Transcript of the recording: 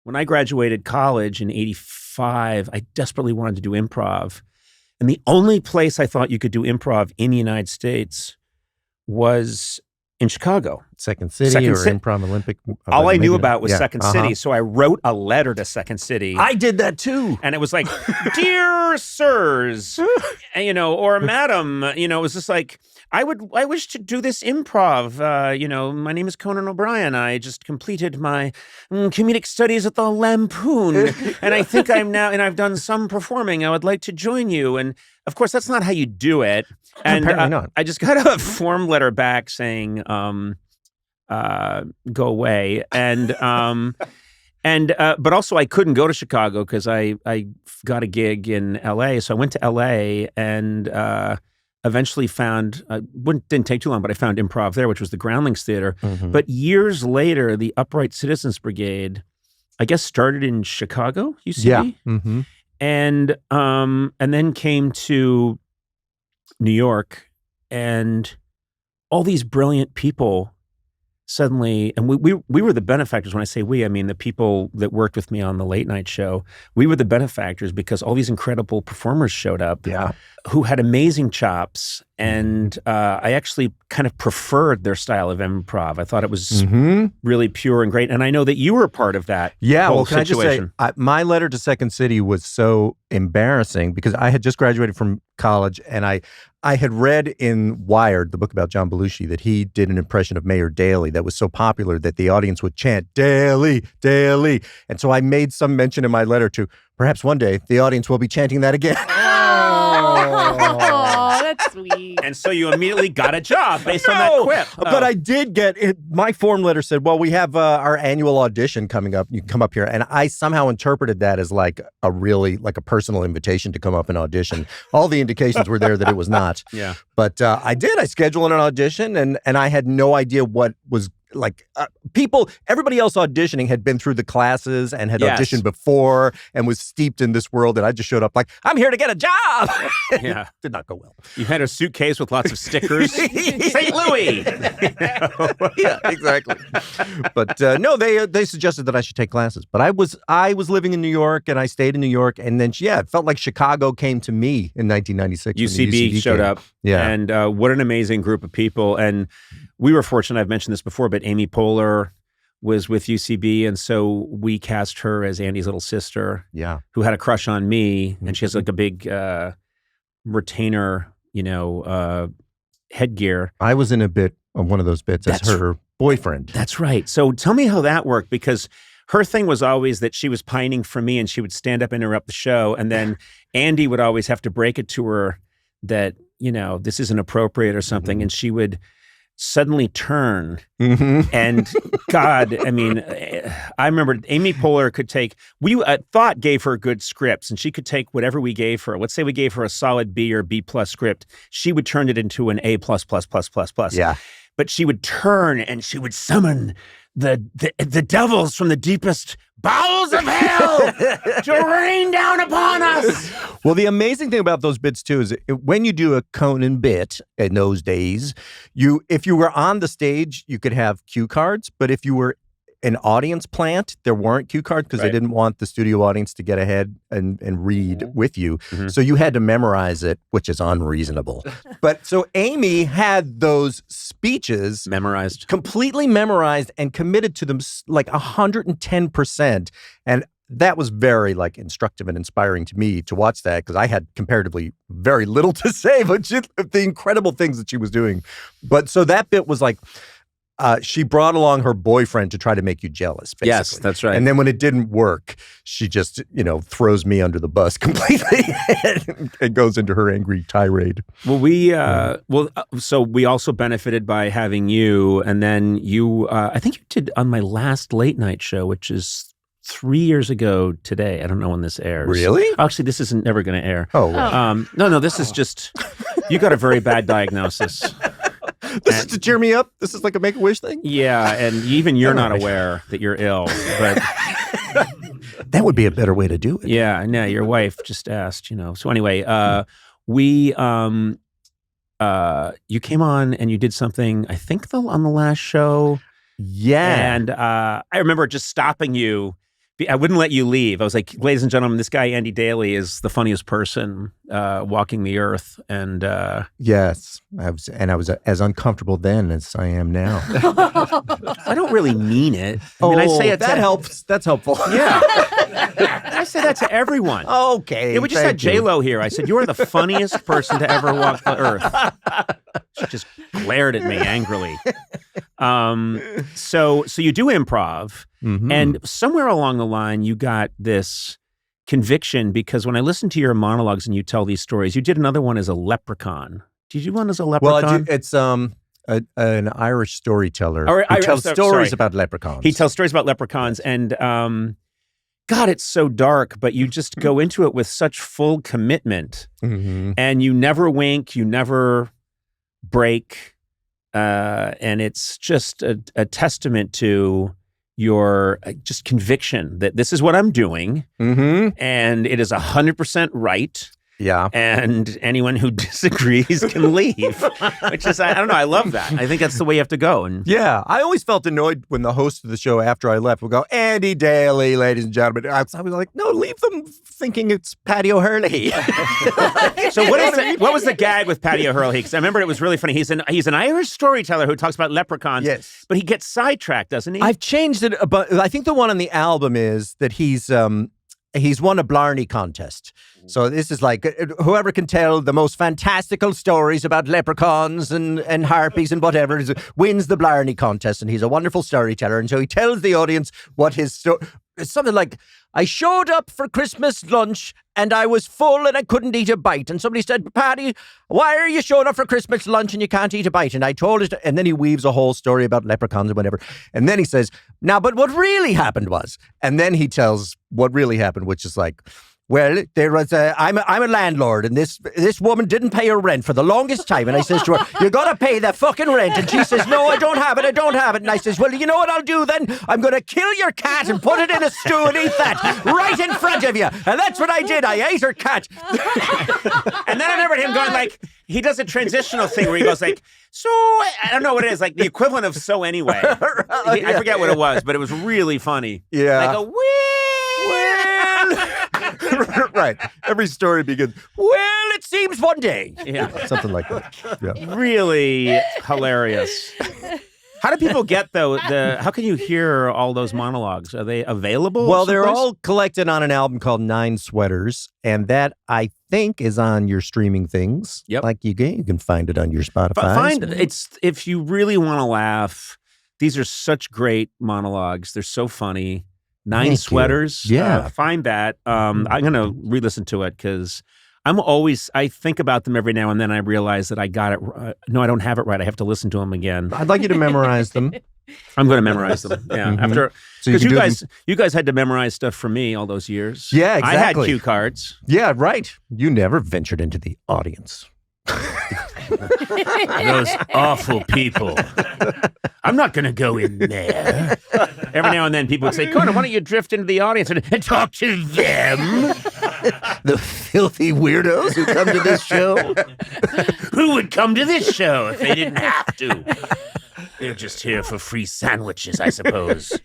when I graduated college in 85, I desperately wanted to do improv. And the only place I thought you could do improv in the United States was in Chicago. Second City or Improv Olympic. All I knew about was Second City. So I wrote a letter to Second City. I did that too. And it was like, dear sirs, or madam, it was just like, I wish to do this improv. My name is Conan O'Brien. I just completed my comedic studies at the Lampoon. And I think I'm now, and I've done some performing. I would like to join you. And of course, that's not how you do it. And apparently not. I just got a form letter back saying, go away. And but also I couldn't go to Chicago because I got a gig in LA. So I went to LA and eventually found, didn't take too long, but I found improv there, which was the Groundlings Theater. Mm-hmm. But years later, the Upright Citizens Brigade, I guess, started in Chicago, UCB. Yeah. Mm-hmm. And then came to New York, and all these brilliant people suddenly, and we were the benefactors. When I say we, I mean the people that worked with me on the late night show. We were the benefactors because all these incredible performers showed up who had amazing chops, and I actually kind of preferred their style of improv. I thought it was really pure and great, and I know that you were a part of that whole can situation. I just say, my letter to Second City was so embarrassing because I had just graduated from college, and I had read in Wired, the book about John Belushi, that he did an impression of Mayor Daly that was so popular that the audience would chant, Daly, Daly. And so I made some mention in my letter to, perhaps one day, the audience will be chanting that again. Oh, that's sweet. And so you immediately got a job based on that quip. But I did get it. My form letter said, well, we have our annual audition coming up. You can come up here. And I somehow interpreted that as like a personal invitation to come up and audition. All the indications were there that it was not. Yeah. But I did. I scheduled an audition, and I had no idea what was everybody else auditioning had been through the classes and had auditioned before and was steeped in this world. And I just showed up like, I'm here to get a job. Yeah. Did not go well. You had a suitcase with lots of stickers. St. Louis. Yeah, exactly. But no, they suggested that I should take classes. But I was living in New York, and I stayed in New York. And then, it felt like Chicago came to me in 1996. UCB showed up. Yeah. And what an amazing group of people. And we were fortunate, I've mentioned this before, but Amy Poehler was with UCB, and so we cast her as Andy's little sister, who had a crush on me, and she has like a big retainer, headgear. I was in a bit of one of those bits as her boyfriend. That's right. So tell me how that worked, because her thing was always that she was pining for me, and she would stand up and interrupt the show, and then Andy would always have to break it to her that, this isn't appropriate or something, and she would suddenly turn and God, I mean, I remember Amy Poehler could take, we thought gave her good scripts, and she could take whatever we gave her. Let's say we gave her a solid B or B plus script. She would turn it into an A plus plus plus plus plus. Yeah. But she would turn and she would summon the devils from the deepest bowels of hell to rain down upon us. Well, the amazing thing about those bits too is when you do a Conan bit in those days, if you were on the stage, you could have cue cards, but if you were an audience plant, there weren't cue cards because they didn't want the studio audience to get ahead and read with you. Mm-hmm. So you had to memorize it, which is unreasonable. But so Amy had those speeches completely memorized and committed to them like 110%. And that was very instructive and inspiring to me to watch that, because I had comparatively very little to say, but the incredible things that she was doing. But so that bit was she brought along her boyfriend to try to make you jealous, basically. Yes, that's right. And then when it didn't work, she just, throws me under the bus completely and goes into her angry tirade. Well, so we also benefited by having you. And then you, I think you did on my last late night show, which is 3 years ago today. I don't know when this airs. Really? Actually, this isn't never going to air. Oh, wow. No, this is just, you got a very bad diagnosis. This is to cheer me up? This is like a Make-A-Wish thing? Yeah, and even you're not aware that you're ill. But that would be a better way to do it. Yeah, no, your wife just asked, So anyway, you came on and you did something, I think on the last show. Yeah. And I remember just stopping you I wouldn't let you leave. I was like, ladies and gentlemen, this guy Andy Daly is the funniest person walking the earth. And yes, I was as uncomfortable then as I am now. I don't really mean it. I mean, I say it. That helps. That's helpful. Yeah. I say that to everyone. Okay. Yeah, we just had J-Lo here. I said, you are the funniest person to ever walk the earth. She just glared at me angrily. So you do improv, and somewhere along the line, you got this conviction, because when I listen to your monologues and you tell these stories, you did another one as a leprechaun. Did you do one as a leprechaun? Well, it's an Irish storyteller who tells stories about leprechauns. He tells stories about leprechauns, and God, it's so dark, but you just go into it with such full commitment, and you never wink, you never break, and it's just a testament to your just conviction that this is what I'm doing, and it is 100% right. Yeah. And anyone who disagrees can leave, which is, I don't know, I love that. I think that's the way you have to go. And yeah, I always felt annoyed when the host of the show after I left would go, Andy Daly, ladies and gentlemen. I was like, no, leave them thinking it's Patty O'Hurley. So what was the gag with Patty O'Hurley? Because I remember it was really funny. He's an Irish storyteller who talks about leprechauns. Yes. But he gets sidetracked, doesn't he? I've changed it, but I think the one on the album is that he's won a Blarney contest. So this is like, whoever can tell the most fantastical stories about leprechauns and harpies and whatever wins the Blarney contest. And he's a wonderful storyteller. And so he tells the audience what his story... It's something like, I showed up for Christmas lunch and I was full and I couldn't eat a bite. And somebody said, Patty, why are you showing up for Christmas lunch and you can't eat a bite? And I told it, and then he weaves a whole story about leprechauns and whatever. And then he says, now, but what really happened was, and then he tells what really happened, which is like, well, there was I'm a landlord, and this woman didn't pay her rent for the longest time. And I says to her, you got to pay the fucking rent. And she says, no, I don't have it. And I says, well, you know what I'll do then? I'm going to kill your cat and put it in a stew and eat that right in front of you. And that's what I did. I ate her cat. And then I remembered him going like, he does a transitional thing where he goes like, so, I don't know what it is, like the equivalent of so anyway. I forget what it was, but it was really funny. Yeah. Like a well. Right. Every story begins, well, it seems one day. Yeah. Something like that. Yeah. Really hilarious. How do people get, though, how can you hear all those monologues? Are they available? Well, they're all collected on an album called 9 Sweaters, and that, I think, is on your streaming things. Yep. Like you can find it on your Spotify. If you really want to laugh, these are such great monologues. They're so funny. 9 Sweaters. Yeah. Find that. I'm going to re-listen to it because I think about them every now and then. I realize that I got it. No, I don't have it right. I have to listen to them again. I'd like you to memorize them. I'm going to memorize them. Yeah. After, because you guys had to memorize stuff for me all those years. Yeah, exactly. I had cue cards. Yeah, right. You never ventured into the audience. Those awful people. I'm not going to go in there. Every now and then people would say, Conan, why don't you drift into the audience and talk to them? The filthy weirdos who come to this show. Who would come to this show if they didn't have to? They're just here for free sandwiches, I suppose.